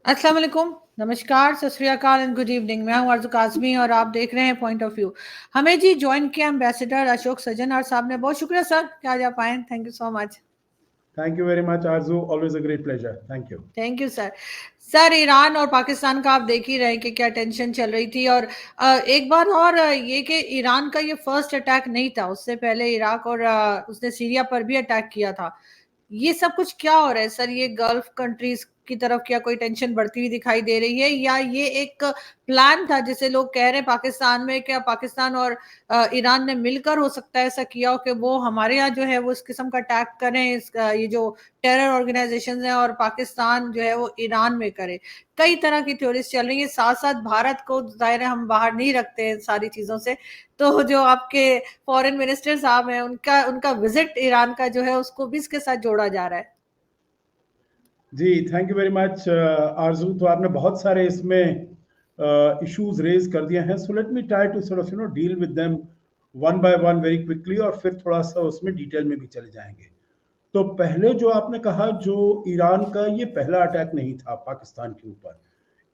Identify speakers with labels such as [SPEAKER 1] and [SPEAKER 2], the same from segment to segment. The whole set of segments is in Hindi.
[SPEAKER 1] अस्सलाम वालेकुम, नमस्कार, सत श्री अकाल एंड गुड इवनिंग। मैं हूं आरज़ू काज़मी और आप देख रहे हैं पॉइंट ऑफ व्यू। हमें जी ज्वाइन किया एम्बेसडर अशोक सज्जन और साहब ने। बहुत शुक्रिया सर कि आज आप आए। Thank you so much.
[SPEAKER 2] Thank you very much, Arzu. Always a great pleasure. Thank you.
[SPEAKER 1] Thank you sir. Sir, Iran और पाकिस्तान का आप देख ही रहे कि क्या टेंशन चल रही थी। और एक बार और ये कि ईरान का ये फर्स्ट अटैक नहीं था, उससे पहले इराक और उसने सीरिया पर भी अटैक किया था। ये सब कुछ क्या हो रहा है सर? ये गल्फ कंट्रीज की तरफ क्या कोई टेंशन बढ़ती हुई दिखाई दे रही है, या ये एक प्लान था जिसे लोग कह रहे हैं पाकिस्तान में, क्या पाकिस्तान और ईरान ने मिलकर हो सकता है ऐसा किया हो कि वो हमारे यहाँ जो है वो इस किस्म का अटैक करें, ये जो टेरर ऑर्गेनाइजेशन है, और पाकिस्तान जो है वो ईरान में करे। कई तरह की थ्योरीज चल रही है। साथ साथ भारत को जाहिर है हम बाहर नहीं रखते हैं सारी चीजों से, तो जो आपके फॉरेन मिनिस्टर साहब हैं उनका उनका विजिट ईरान का जो है उसको भी इसके साथ जोड़ा जा रहा है।
[SPEAKER 2] जी, थैंक यू वेरी मच आरजू। तो आपने बहुत सारे इसमें इश्यूज रेज कर दिए हैं, so let me try to sort of deal with them one by one very quickly, और फिर थोड़ा सा उसमें डिटेल में भी चले जाएंगे। तो पहले जो आपने कहा, जो ईरान का ये पहला अटैक नहीं था पाकिस्तान के ऊपर।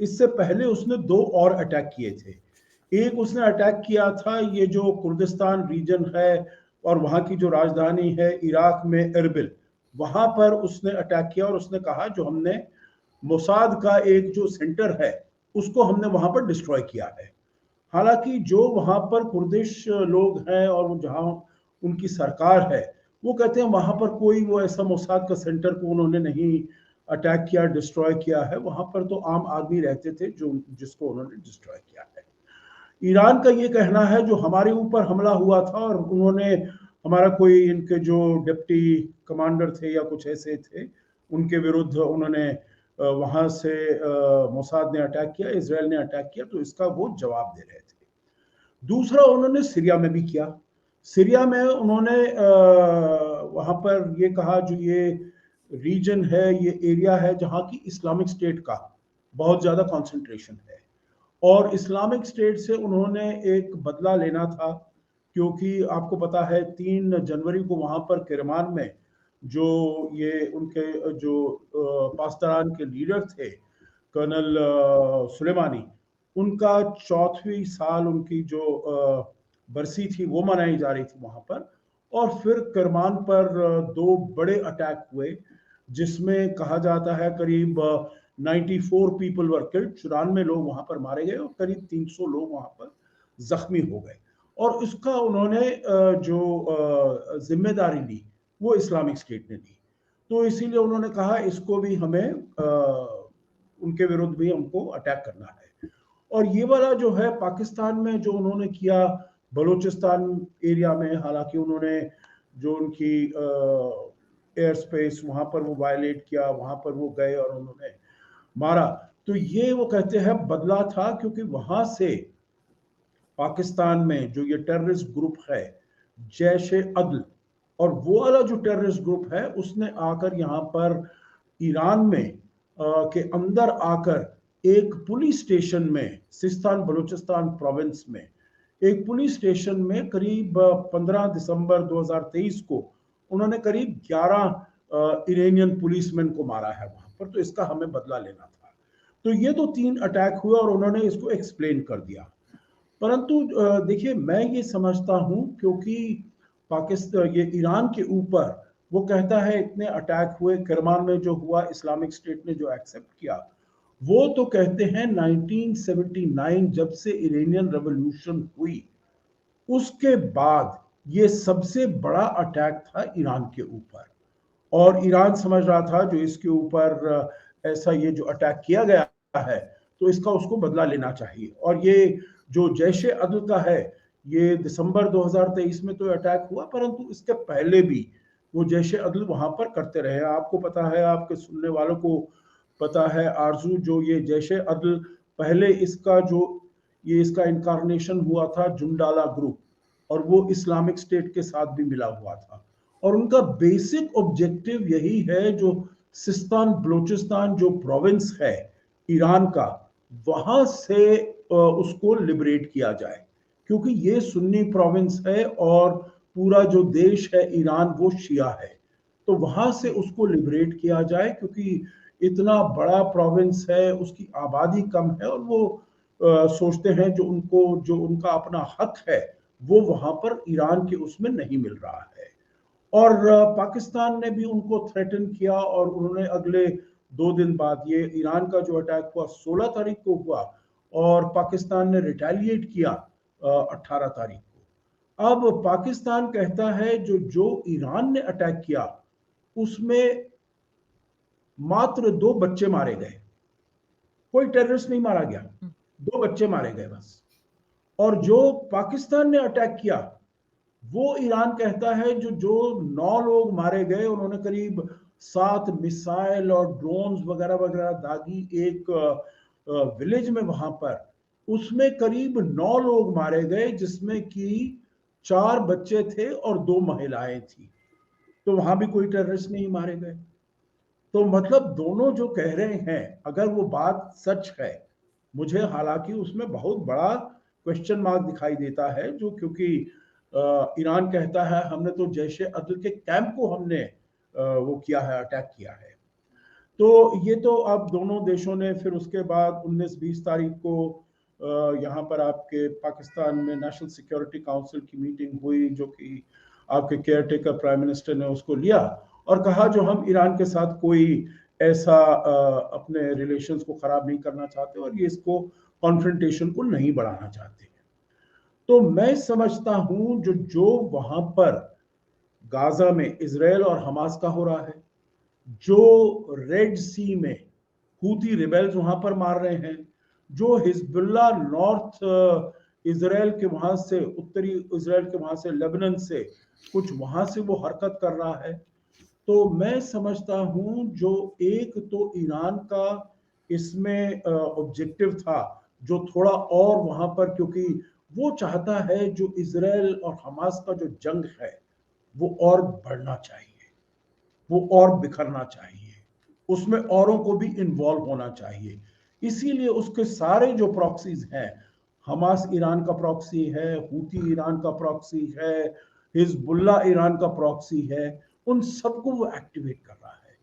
[SPEAKER 2] इससे पहले उसने दो और अटैक किए थे। एक उसने अटैक किया था ये जो कुर्दिस्तान रीजन है और वहाँ की जो राजधानी है इराक में एरबिल, वहाँ पर उसने अटैक किया और उसने कहा जो हमने मोसाद का एक जो सेंटर है उसको हमने वहाँ पर डिस्ट्रॉय किया है। हालांकि जो वहाँ पर कुर्दिश लोग हैं और वो जहाँ उनकी सरकार है, वो कहते हैं वहाँ पर कोई वो ऐसा मोसाद का सेंटर को उन्होंने नहीं अटैक किया, डिस्ट्रॉय किया है। वहाँ पर तो आम आदमी रहते थे जो जिसको उन्होंने डिस्ट्रॉय किया है। ईरान का ये कहना है जो हमारे ऊपर हमला हुआ था और उन्होंने हमारा कोई इनके जो डिप्टी कमांडर थे या कुछ ऐसे थे उनके विरुद्ध उन्होंने वहां से मोसाद ने अटैक किया, इजराइल ने अटैक किया, तो इसका वो जवाब दे रहे थे। दूसरा उन्होंने सीरिया में भी किया। सीरिया में उन्होंने वहां पर ये कहा जो ये रीजन है, ये एरिया है जहां की इस्लामिक स्टेट का बहुत ज्यादा कंसंट्रेशन है, और इस्लामिक स्टेट से उन्होंने एक बदला लेना था। क्योंकि आपको पता है 3 जनवरी को वहां पर किरमान में जो ये उनके जो पाकिस्तान के लीडर थे कर्नल सुलेमानी, उनका 4वीं साल उनकी जो बरसी थी वो मनाई जा रही थी वहां पर। और फिर किरमान पर दो बड़े अटैक हुए जिसमें कहा जाता है करीब 94 पीपल वर किल्ड, 94 लोग वहां पर मारे गए और करीब 300 लोग वहां पर जख्मी हो गए। और इसका उन्होंने जो जिम्मेदारी ली वो इस्लामिक स्टेट ने ली। तो इसीलिए उन्होंने कहा इसको भी हमें उनके विरुद्ध भी हमको अटैक करना है। और ये वाला जो है पाकिस्तान में जो उन्होंने किया बलूचिस्तान एरिया में, हालांकि उन्होंने जो उनकी एयर स्पेस वहां पर वो वायलेट किया, वहां पर वो गए और उन्होंने मारा। तो ये वो कहते हैं बदला था, क्योंकि वहां से पाकिस्तान में जो ये टेररिस्ट ग्रुप है जैश ए अदल, और वो वाला जो टेररिस्ट ग्रुप है उसने आकर यहाँ पर ईरान में के अंदर आकर एक पुलिस स्टेशन में सिस्तान बलूचिस्तान प्रोविंस में एक पुलिस स्टेशन में करीब 15 दिसंबर 2023 को उन्होंने करीब 11 इरानियन पुलिसमैन को मारा है वहां पर। तो इसका हमें बदला लेना था। तो ये तो 3 अटैक हुए और उन्होंने इसको एक्सप्लेन कर दिया। परंतु देखिए, मैं ये समझता हूं क्योंकि पाकिस्तान ये ईरान के ऊपर वो कहता है इतने अटैक हुए, किरमान में जो हुआ इस्लामिक स्टेट ने जो एक्सेप्ट किया, वो तो कहते हैं 1979 जब से इरानियन रेवोल्यूशन हुई उसके बाद ये सबसे बड़ा अटैक था ईरान के ऊपर। और ईरान समझ रहा था जो इसके ऊपर ऐसा ये जो अटैक किया गया है तो इसका उसको बदला लेना चाहिए। और ये जो जैश ए अदल का है, ये दिसंबर 2023 में तो अटैक हुआ, परंतु इसके पहले भी वो जैश ए अदल वहां पर करते रहे। आपको पता है, आपके सुनने वालों को पता है आरजू, जो ये जैश ए अदल पहले इसका जो ये इसका इनकारनेशन हुआ था जुंडाला ग्रुप, और वो इस्लामिक स्टेट के साथ भी मिला हुआ था। और उनका बेसिक ऑब्जेक्टिव यही है जो सिस्तान बलूचिस्तान जो प्रोविंस है ईरान का, वहां से उसको लिबरेट किया जाए, क्योंकि ये सुन्नी प्रोविंस है और पूरा जो देश है ईरान वो शिया है। तो वहां से उसको लिबरेट किया जाए, क्योंकि इतना बड़ा प्रोविंस है, उसकी आबादी कम है, और वो सोचते हैं जो उनका अपना हक है वो वहां पर ईरान के उसमें नहीं मिल रहा है। और पाकिस्तान ने भी उनको थ्रेटन किया, और उन्होंने अगले 2 दिन बाद, ये ईरान का जो अटैक हुआ 16 तारीख को हुआ, और पाकिस्तान ने रिटेलिएट किया 18 तारीख को। अब पाकिस्तान कहता है जो ईरान ने अटैक किया उसमें मात्र 2 बच्चे मारे गए, कोई टेररिस्ट नहीं मारा गया, 2 बच्चे मारे गए बस। और जो पाकिस्तान ने अटैक किया वो ईरान कहता है जो 9 लोग मारे गए, उन्होंने करीब 7 मिसाइल और ड्रोन्स वगैरह वगैरह दागी एक विलेज में वहां पर, उसमें करीब 9 लोग मारे गए, जिसमें कि 4 बच्चे थे और 2 महिलाएं थी। तो वहां भी कोई टेररिस्ट नहीं मारे गए। तो मतलब दोनों जो कह रहे हैं, अगर वो बात सच है, मुझे हालांकि उसमें बहुत बड़ा क्वेश्चन मार्क दिखाई देता है, जो क्योंकि ईरान कहता है हमने तो जैशे अदल के कैंप को हमने वो किया है, अटैक किया है। तो ये तो अब दोनों देशों ने फिर उसके बाद 19-20 तारीख को यहाँ पर आपके पाकिस्तान में नेशनल सिक्योरिटी काउंसिल की मीटिंग हुई, जो कि आपके केयर टेकर प्राइम मिनिस्टर ने उसको लिया और कहा जो हम ईरान के साथ कोई ऐसा अपने रिलेशंस को खराब नहीं करना चाहते, और ये इसको कॉन्फ्रंटेशन को नहीं बढ़ाना चाहते। तो मैं समझता हूं जो वहां पर गाजा में इजराइल और हमास का हो रहा है, जो रेड सी में हूती रिबेल्स वहां पर मार रहे हैं, जो हिजबुल्ला नॉर्थ इजराइल के वहां से, उत्तरी इजराइल के वहां से, लेबनान से कुछ वहां से वो हरकत कर रहा है, तो मैं समझता हूं जो एक तो ईरान का इसमें ऑब्जेक्टिव था, जो थोड़ा और वहां पर, क्योंकि वो चाहता है जो इजराइल और हमास का जो जंग है वो और बढ़ना चाहिए, वो और बिखरना चाहिए, उसमें औरों को भी इन्वॉल्व होना चाहिए। इसीलिए उसके सारे जो प्रॉक्सीज हैं, हमास ईरान का प्रॉक्सी है, हूती ईरान का प्रॉक्सी है, हिजबुल्ला ईरान का प्रॉक्सी है, उन सबको वो एक्टिवेट कर रहा है।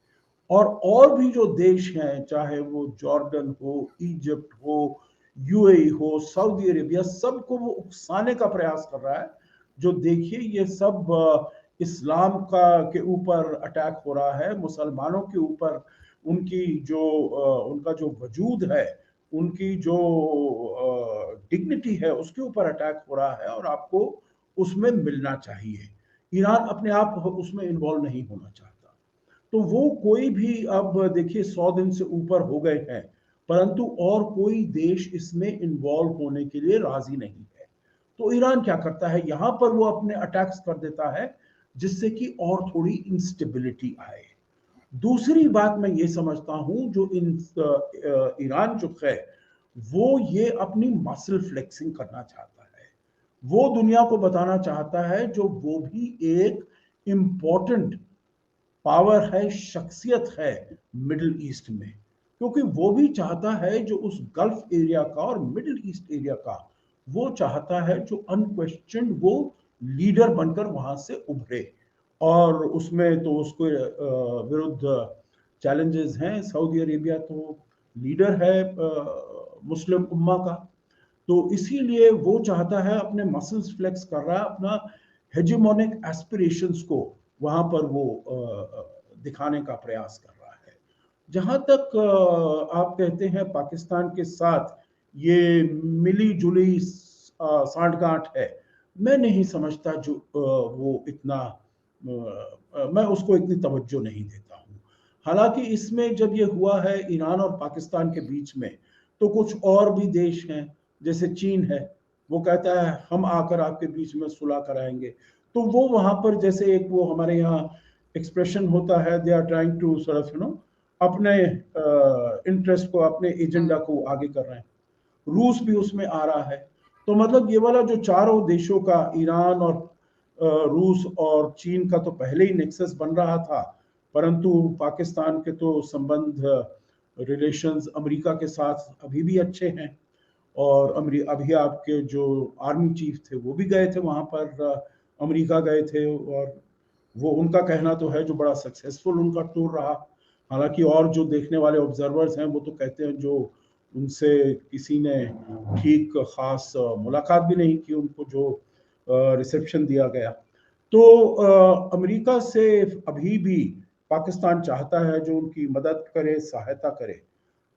[SPEAKER 2] और भी जो देश हैं, चाहे वो जॉर्डन हो, इजिप्ट हो, यूएई हो, सऊदी अरेबिया, सबको वो उकसाने का प्रयास कर रहा है। जो देखिए ये सब इस्लाम का के ऊपर अटैक हो रहा है, मुसलमानों के ऊपर, उनकी जो उनका जो वजूद है, उनकी जो डिग्निटी है, उसके ऊपर अटैक हो रहा है, और आपको उसमें मिलना चाहिए। ईरान अपने आप उसमें इन्वॉल्व नहीं होना चाहता। तो वो कोई भी, अब देखिए 100 दिन से ऊपर हो गए हैं, परंतु और कोई देश इसमें इन्वॉल्व होने के लिए राजी नहीं है। तो ईरान क्या करता है, यहां पर वो अपने अटैक्स कर देता है, जिससे कि और थोड़ी इंस्टेबिलिटी आए। दूसरी बात मैं ये समझता हूं, जो ईरान जो है वो ये अपनी मसल फ्लेक्सिंग करना चाहता है, वो दुनिया को बताना चाहता है जो वो भी एक इम्पोर्टेंट पावर है, शख्सियत है मिडिल ईस्ट में, क्योंकि वो भी चाहता है जो उस गल्फ एरिया का और मिडिल ईस्ट एरिया का, वो चाहता है जो अनक्वेश्चन वो लीडर बनकर वहां से उभरे। और उसमें तो उसको विरुद्ध चैलेंजेस हैं। सऊदी अरेबिया तो लीडर है मुस्लिम उम्मा का, तो इसीलिए वो चाहता है, अपने मसल्स फ्लेक्स कर रहा है, अपना हेजेमोनिक एस्पिरेशंस को वहां पर वो दिखाने का प्रयास कर रहा है। जहां तक आप कहते हैं पाकिस्तान के साथ ये मिली जुली सांठगांठ है, मैं नहीं समझता जो वो इतना, मैं उसको इतनी तवज्जो नहीं देता हूँ। हालांकि इसमें जब ये हुआ है ईरान और पाकिस्तान के बीच में, तो कुछ और भी देश हैं, जैसे चीन है, वो कहता है हम आकर आपके बीच में सुलह कराएंगे। तो वो वहां पर, जैसे एक वो हमारे यहाँ एक्सप्रेशन होता है, they are trying to sort of अपने इंटरेस्ट को, अपने एजेंडा को आगे कर रहे हैं। रूस भी उसमें आ रहा है। तो मतलब ये वाला जो चारों देशों का, ईरान और रूस और चीन का तो पहले ही नेक्सस बन रहा था, परंतु पाकिस्तान के तो संबंध, रिलेशंस अमेरिका के साथ अभी भी अच्छे हैं। और अभी आपके जो आर्मी चीफ थे वो भी गए थे वहां पर, अमेरिका गए थे, और वो उनका कहना तो है जो बड़ा सक्सेसफुल उनका टूर रहा। हालांकि और जो देखने वाले ऑब्जर्वर्स हैं वो तो कहते हैं जो उनसे किसी ने ठीक खास मुलाकात भी नहीं की, उनको जो रिसेप्शन दिया गया। तो अमेरिका से अभी भी पाकिस्तान चाहता है जो उनकी मदद करे, सहायता करे,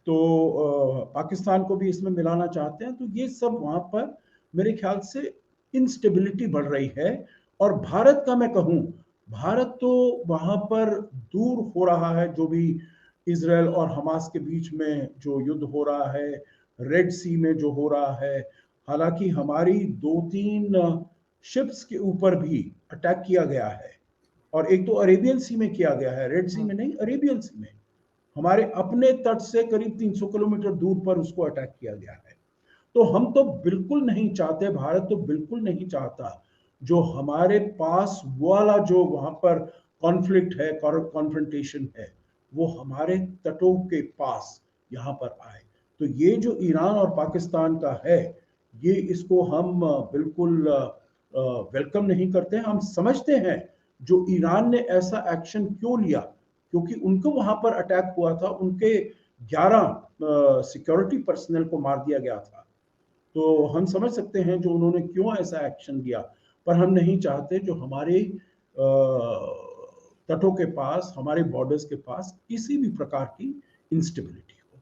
[SPEAKER 2] तो पाकिस्तान को भी इसमें मिलाना चाहते हैं। तो ये सब वहाँ पर मेरे ख्याल से इंस्टेबिलिटी बढ़ रही है। और भारत का मैं कहूँ, भारत तो वहाँ पर दूर हो रहा है, जो भी इसराइल और हमास के बीच में जो युद्ध हो रहा है, रेड सी में जो हो रहा है। हालांकि हमारी 2-3 शिप्स के ऊपर भी अटैक किया गया है, और एक तो अरेबियन सी में किया गया है, रेड सी में नहीं, अरेबियन सी में हमारे अपने तट से करीब 300 किलोमीटर दूर पर उसको अटैक किया गया है। तो हम तो बिल्कुल नहीं चाहते, भारत तो बिल्कुल नहीं चाहता जो हमारे पास वाला जो वहां पर कॉन्फ्लिक्ट है, कॉन्फ्रंटेशन है, वो हमारे तटों के पास यहाँ पर आए। तो ये जो ईरान और पाकिस्तान का है, ये इसको हम बिल्कुल वेलकम नहीं करते हैं। हम समझते हैं जो ईरान ने ऐसा एक्शन क्यों लिया, क्योंकि उनको वहां पर अटैक हुआ था, उनके 11 सिक्योरिटी पर्सनल को मार दिया गया था। तो हम समझ सकते हैं जो उन्होंने क्यों ऐसा एक्शन लिया। पर हम नहीं चाहते जो हमारे तटों के पास, हमारे बॉर्डर्स के पास किसी भी प्रकार की इंस्टेबिलिटी हो।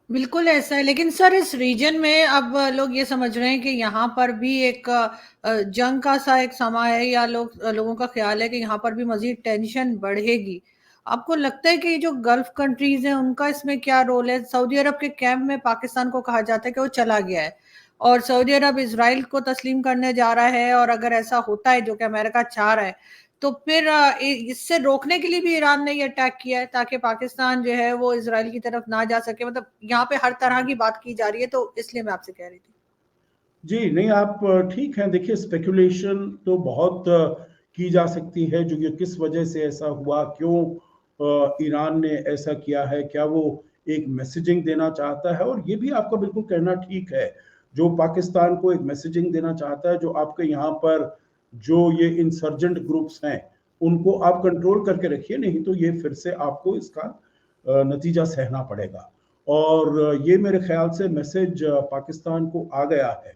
[SPEAKER 1] बिल्कुल ऐसा है, लेकिन सर इस रीजन में अब लोग ये समझ रहे हैं कि यहाँ पर भी एक जंग का सा एक समय है, या लोगों का ख्याल है कि यहाँ पर भी मजीद टेंशन बढ़ेगी। आपको लगता है कि ये जो गल्फ कंट्रीज हैं उनका इसमें क्या रोल है? सऊदी अरब के कैंप में पाकिस्तान को कहा जाता है कि वो चला गया है, और सऊदी अरब इजराइल को तस्लीम करने जा रहा है, और अगर ऐसा होता है जो कि अमेरिका चाह रहा है, तो फिर इससे रोकने के लिए भी ईरान ने ये अटैक किया है ताकि पाकिस्तान जो है वो इजराइल की तरफ ना जा सके। मतलब यहाँ पे हर तरह की बात की जा रही है, तो इसलिए मैं आपसे कह रही थी।
[SPEAKER 2] जी नहीं, आप ठीक हैं। देखिए, स्पेकुलेशन तो बहुत की जा सकती है, जो ये किस वजह से ऐसा हुआ, क्यों ईरान ने ऐसा किया है, क्या वो एक मैसेजिंग देना चाहता है। और ये भी आपका बिल्कुल कहना ठीक है, जो पाकिस्तान को एक मैसेजिंग देना चाहता है, जो आपके यहाँ पर जो ये इंसर्जेंट ग्रुप्स हैं उनको आप कंट्रोल करके रखिए, नहीं तो ये फिर से आपको इसका नतीजा सहना पड़ेगा। और ये मेरे ख्याल से मैसेज पाकिस्तान को आ गया है।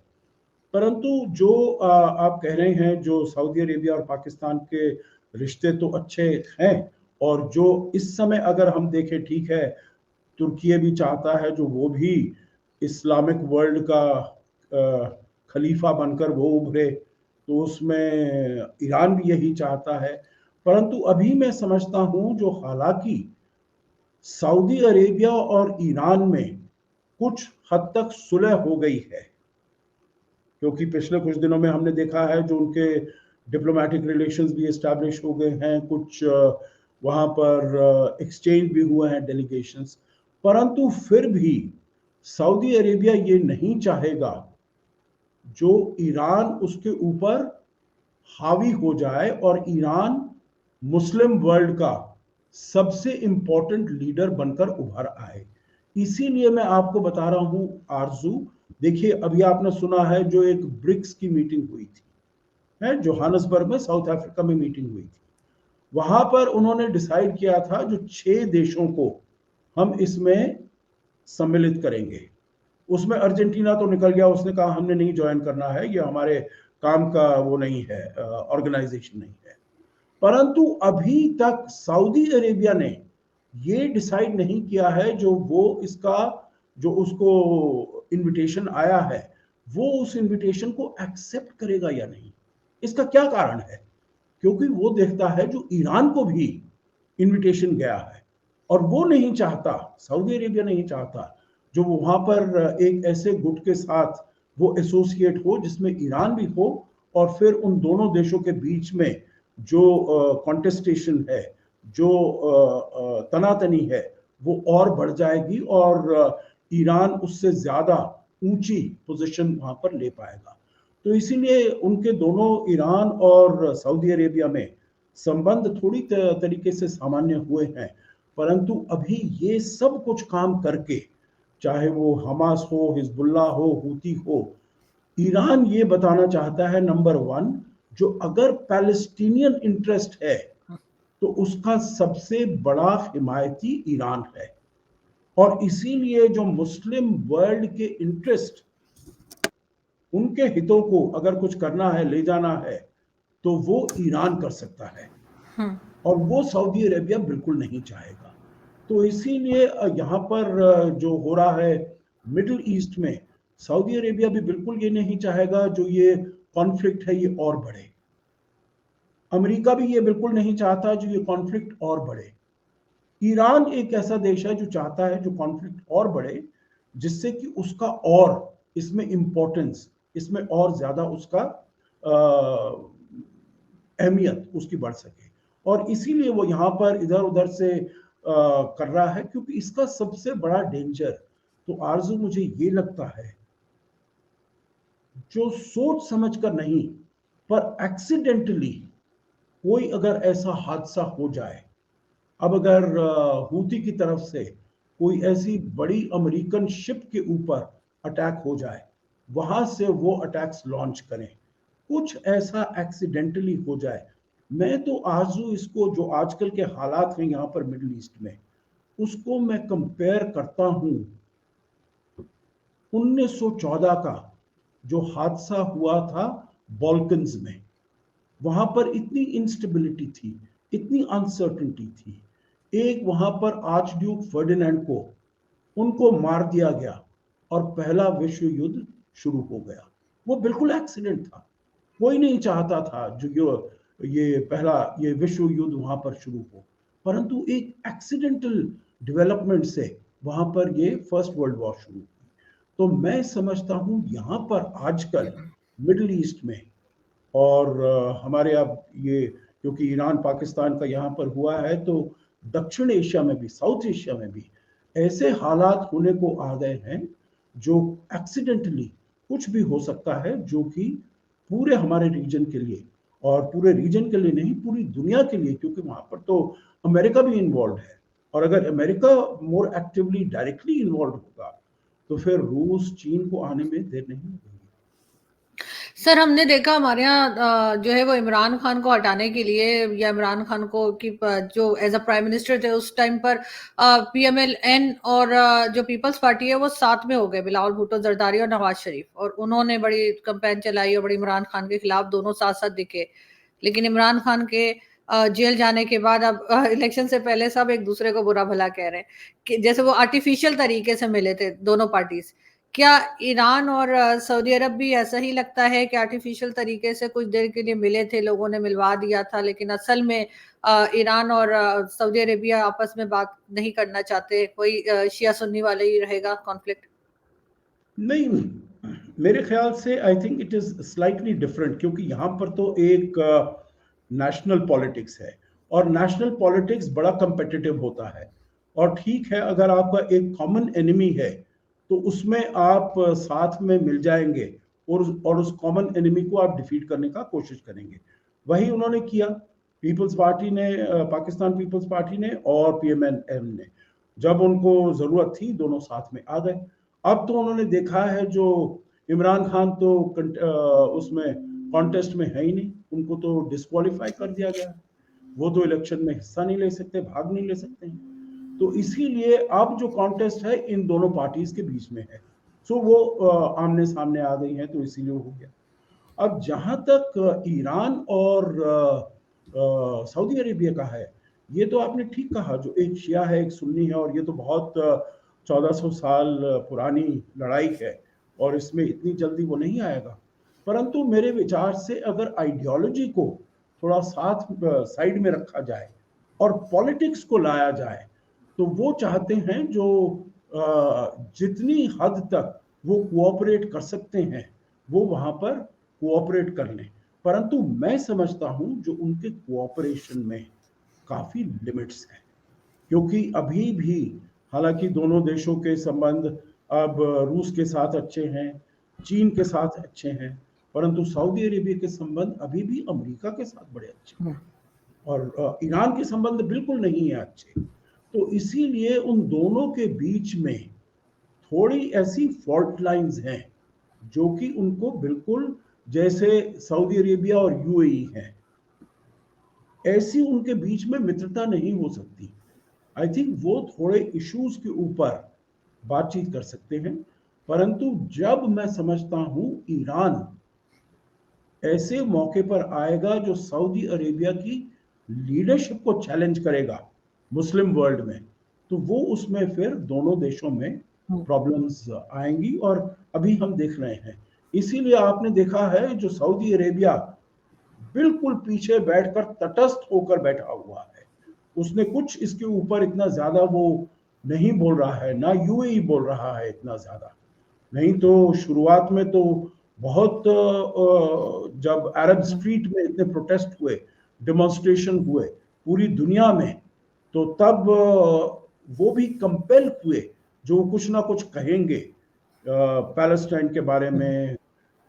[SPEAKER 2] परंतु जो आप कह रहे हैं, जो सऊदी अरेबिया और पाकिस्तान के रिश्ते तो अच्छे हैं, और जो इस समय अगर हम देखें, ठीक है, तुर्की भी चाहता है जो वो भी इस्लामिक वर्ल्ड का खलीफा बनकर वो उभरे, तो उसमें ईरान भी यही चाहता है। परंतु अभी मैं समझता हूं जो हालांकि सऊदी अरेबिया और ईरान में कुछ हद तक सुलह हो गई है, क्योंकि पिछले कुछ दिनों में हमने देखा है जो उनके डिप्लोमेटिक रिलेशंस भी एस्टैब्लिश हो गए हैं, कुछ वहां पर एक्सचेंज भी हुए हैं डेलीगेशंस। परंतु फिर भी सऊदी अरेबिया ये नहीं चाहेगा जो ईरान उसके ऊपर हावी हो जाए और ईरान मुस्लिम वर्ल्ड का सबसे इंपॉर्टेंट लीडर बनकर उभर आए। इसीलिए मैं आपको बता रहा हूं आरजू, देखिए अभी आपने सुना है जो एक ब्रिक्स की मीटिंग हुई थी, है जोहान्सबर्ग में, साउथ अफ्रीका में मीटिंग हुई थी। वहां पर उन्होंने डिसाइड किया था जो 6 देशों को हम इसमें सम्मिलित करेंगे। उसमें अर्जेंटीना तो निकल गया, उसने कहा हमने नहीं ज्वाइन करना है, ये हमारे काम का वो नहीं है, ऑर्गेनाइजेशन नहीं है। परंतु अभी तक सऊदी अरेबिया ने ये डिसाइड नहीं किया है जो वो इसका जो उसको इनविटेशन आया है वो उस इनविटेशन को एक्सेप्ट करेगा या नहीं। इसका क्या कारण है? क्योंकि वो देखता है जो ईरान को भी इनविटेशन गया है, और वो नहीं चाहता, सऊदी अरेबिया नहीं चाहता जो वहां पर एक ऐसे गुट के साथ वो एसोसिएट हो जिसमें ईरान भी हो, और फिर उन दोनों देशों के बीच में जो कॉन्टेस्टेशन है, जो तनातनी है, वो और बढ़ जाएगी, और ईरान उससे ज्यादा ऊंची पोजीशन वहां पर ले पाएगा। तो इसीलिए उनके दोनों, ईरान और सऊदी अरेबिया में संबंध थोड़ी तरीके से सामान्य हुए हैं। परंतु अभी ये सब कुछ काम करके, चाहे वो हमास हो, हिजबुल्ला हो, हूती हो, ईरान ये बताना चाहता है नंबर 1, जो अगर पैलेस्टीनियन इंटरेस्ट है तो उसका सबसे बड़ा हिमायती ईरान है। और इसीलिए जो मुस्लिम वर्ल्ड के इंटरेस्ट, उनके हितों को अगर कुछ करना है, ले जाना है, तो वो ईरान कर सकता है, और वो सऊदी अरेबिया बिल्कुल नहीं चाहेगा। तो इसीलिए यहाँ पर जो हो रहा है मिडिल ईस्ट में, सऊदी अरेबिया भी बिल्कुल ये नहीं चाहेगा जो ये कॉन्फ्लिक्ट है ये और बढ़े। अमेरिका भी ये बिल्कुल नहीं चाहता जो ये कॉन्फ्लिक्ट और बढ़े। ईरान एक ऐसा देश है जो चाहता है जो कॉन्फ्लिक्ट और बढ़े, जिससे कि उसका और इसमें इंपॉर्टेंस, इसमें और ज्यादा उसका अहमियत उसकी बढ़ सके। और इसीलिए वो यहाँ पर इधर उधर से कर रहा है, क्योंकि इसका सबसे बड़ा डेंजर तो आरजू मुझे ये लगता है, जो सोच समझ कर नहीं पर एक्सीडेंटली कोई अगर ऐसा हादसा हो जाए, अब अगर हूती की तरफ से कोई ऐसी बड़ी अमेरिकन शिप के ऊपर अटैक हो जाए, वहां से वो अटैक्स लॉन्च करें, कुछ ऐसा एक्सीडेंटली हो जाए, मैं तो आजू इसको जो आजकल के हालात हैं यहाँ पर मिडिल ईस्ट में, उसको मैं कंपेयर करता हूँ 1914 का जो हादसा हुआ था बॉल्कन्स में। वहां पर इतनी इंस्टेबिलिटी थी, इतनी अनसर्टेनिटी थी। एक वहां पर आर्च ड्यूक फर्डिनेंड को उनको मार दिया गया और पहला विश्व युद्ध शुरू हो गया। वो बिल्कुल एक्सीडेंट था, कोई नहीं चाहता था जो ये पहला ये विश्व युद्ध वहां पर शुरू हो, परंतु एक एक्सीडेंटल डेवलपमेंट से वहां पर ये फर्स्ट वर्ल्ड वॉर शुरू हुई। तो मैं समझता हूं यहाँ पर आजकल मिडिल ईस्ट में, और हमारे अब ये क्योंकि ईरान पाकिस्तान का यहाँ पर हुआ है, तो दक्षिण एशिया में भी, साउथ एशिया में भी ऐसे हालात होने को आ गए हैं जो एक्सीडेंटली कुछ भी हो सकता है, जो कि पूरे हमारे रीजन के लिए, और पूरे रीजन के लिए नहीं पूरी दुनिया के लिए, क्योंकि वहां पर तो अमेरिका भी इन्वॉल्व है, और अगर अमेरिका मोर एक्टिवली डायरेक्टली इन्वॉल्व होगा तो फिर रूस चीन को आने में देर नहीं लगेगी।
[SPEAKER 1] सर हमने देखा हमारे यहाँ जो है वो इमरान खान को हटाने के लिए, या इमरान खान को कि जो एज अ प्राइम मिनिस्टर थे उस टाइम पर पीएमएल-एन और जो पीपल्स पार्टी है वो साथ में हो गए, बिलावल भुट्टो जरदारी और नवाज शरीफ, और उन्होंने बड़ी कैंपेन चलाई और बड़ी इमरान खान के खिलाफ दोनों साथ साथ दिखे। लेकिन इमरान खान के जेल जाने के बाद अब इलेक्शन से पहले सब एक दूसरे को बुरा भला कह रहे हैं कि जैसे वो आर्टिफिशियल तरीके से मिले थे दोनों पार्टीज। क्या ईरान और सऊदी अरब भी ऐसा ही लगता है कि आर्टिफिशियल तरीके से कुछ देर के लिए मिले थे, लोगों ने मिलवा दिया था, लेकिन असल में ईरान और सऊदी अरेबिया आपस में बात नहीं करना चाहते, कोई शिया सुन्नी वाले ही रहेगा कॉन्फ्लिक्ट?
[SPEAKER 2] नहीं, मेरे ख्याल से I think it is slightly different, क्योंकि यहाँ पर तो एक नेशनल पॉलिटिक्स है, और नेशनल पॉलिटिक्स बड़ा कंपेटिटिव होता है। और ठीक है, अगर आपका एक कॉमन एनिमी है तो उसमें आप साथ में मिल जाएंगे, और उस कॉमन एनिमी को आप डिफीट करने का कोशिश करेंगे। वही उन्होंने किया, पीपल्स पार्टी ने, पाकिस्तान पीपल्स पार्टी ने और पीएमएल ने, जब उनको जरूरत थी दोनों साथ में आ गए। अब तो उन्होंने देखा है जो इमरान खान तो उसमें कॉन्टेस्ट में है ही नहीं, उनको तो डिस्क्वालीफाई कर दिया गया, वो तो इलेक्शन में हिस्सा नहीं ले सकते, भाग नहीं ले सकते हैं। तो इसीलिए अब जो कॉन्टेस्ट है इन दोनों पार्टीज के बीच में है, सो वो आमने सामने आ गई है, तो इसीलिए हो गया। अब जहां तक ईरान और सऊदी अरेबिया का है, ये तो आपने ठीक कहा, जो एक शिया है एक सुन्नी है, और ये तो बहुत 1400 साल पुरानी लड़ाई है, और इसमें इतनी जल्दी वो नहीं आएगा। परंतु मेरे विचार से अगर आइडियोलॉजी को थोड़ा साथ साइड में रखा जाए और पॉलिटिक्स को लाया जाए, तो वो चाहते हैं जो जितनी हद तक वो कोऑपरेट कर सकते हैं वो वहां पर कोऑपरेट कर लें। परंतु मैं समझता हूं जो उनके कोऑपरेशन में काफी लिमिट्स हैं, क्योंकि अभी भी हालांकि दोनों देशों के संबंध अब रूस के साथ अच्छे हैं, चीन के साथ अच्छे हैं, परंतु सऊदी अरेबिया के संबंध अभी भी अमेरिका के साथ बड़े अच्छे हैं, और ईरान के संबंध बिल्कुल नहीं है अच्छे। तो इसीलिए उन दोनों के बीच में थोड़ी ऐसी फॉल्ट लाइंस हैं जो कि उनको बिल्कुल, जैसे सऊदी अरेबिया और यूएई है, ऐसी उनके बीच में मित्रता नहीं हो सकती। आई थिंक वो थोड़े इश्यूज के ऊपर बातचीत कर सकते हैं, परंतु जब मैं समझता हूं ईरान ऐसे मौके पर आएगा जो सऊदी अरेबिया की लीडरशिप को चैलेंज करेगा मुस्लिम वर्ल्ड में, तो वो उसमें फिर दोनों देशों में प्रॉब्लम्स आएंगी, और अभी हम देख रहे हैं। इसीलिए आपने देखा है जो सऊदी अरेबिया बिल्कुल पीछे बैठकर तटस्थ होकर बैठा हुआ है, उसने कुछ इसके ऊपर इतना ज्यादा वो नहीं बोल रहा है, ना यूएई बोल रहा है इतना ज्यादा। नहीं तो शुरुआत में तो बहुत जब अरब स्ट्रीट में इतने प्रोटेस्ट हुए, डेमोन्स्ट्रेशन हुए पूरी दुनिया में, तो तब वो भी कंपेल हुए जो कुछ ना कुछ कहेंगे पैलेस्टाइन के बारे में,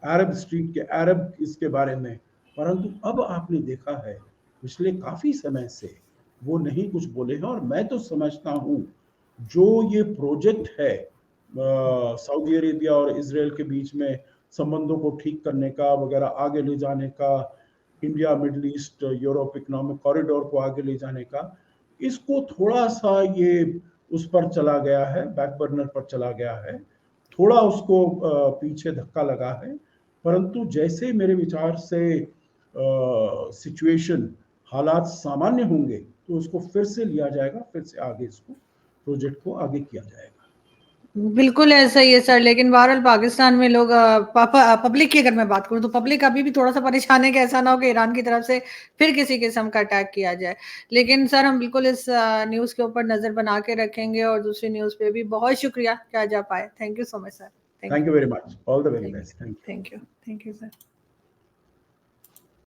[SPEAKER 2] अरब स्ट्रीट के अरब इसके बारे में। परंतु अब आपने देखा है पिछले काफी समय से वो नहीं कुछ बोले हैं, और मैं तो समझता हूं जो ये प्रोजेक्ट है सऊदी अरेबिया और इजराइल के बीच में संबंधों को ठीक करने का वगैरह, आगे ले जाने का, India middle east Europe economic corridor को आगे ले जाने का, इसको थोड़ा सा ये उस पर चला गया है, बैक बर्नर पर चला गया है, थोड़ा उसको पीछे धक्का लगा है। परंतु जैसे मेरे विचार से सिचुएशन हालात सामान्य होंगे तो उसको फिर से लिया जाएगा, फिर से आगे इसको प्रोजेक्ट को आगे किया जाएगा।
[SPEAKER 1] बिल्कुल ऐसा ही है सर, लेकिन बहरहाल पाकिस्तान में लोग पब्लिक की अगर मैं बात करूं तो पब्लिक अभी भी थोड़ा सा परेशान है कि ऐसा ना हो कि ईरान की तरफ से फिर किसी किस्म का अटैक किया जाए। लेकिन सर हम बिल्कुल इस न्यूज के ऊपर नजर बना के रखेंगे, और दूसरी न्यूज पे भी बहुत शुक्रिया कि आज आप आए। Thank you so much sir.
[SPEAKER 2] Thank you very much, all the very best, thank you.
[SPEAKER 1] Thank you sir.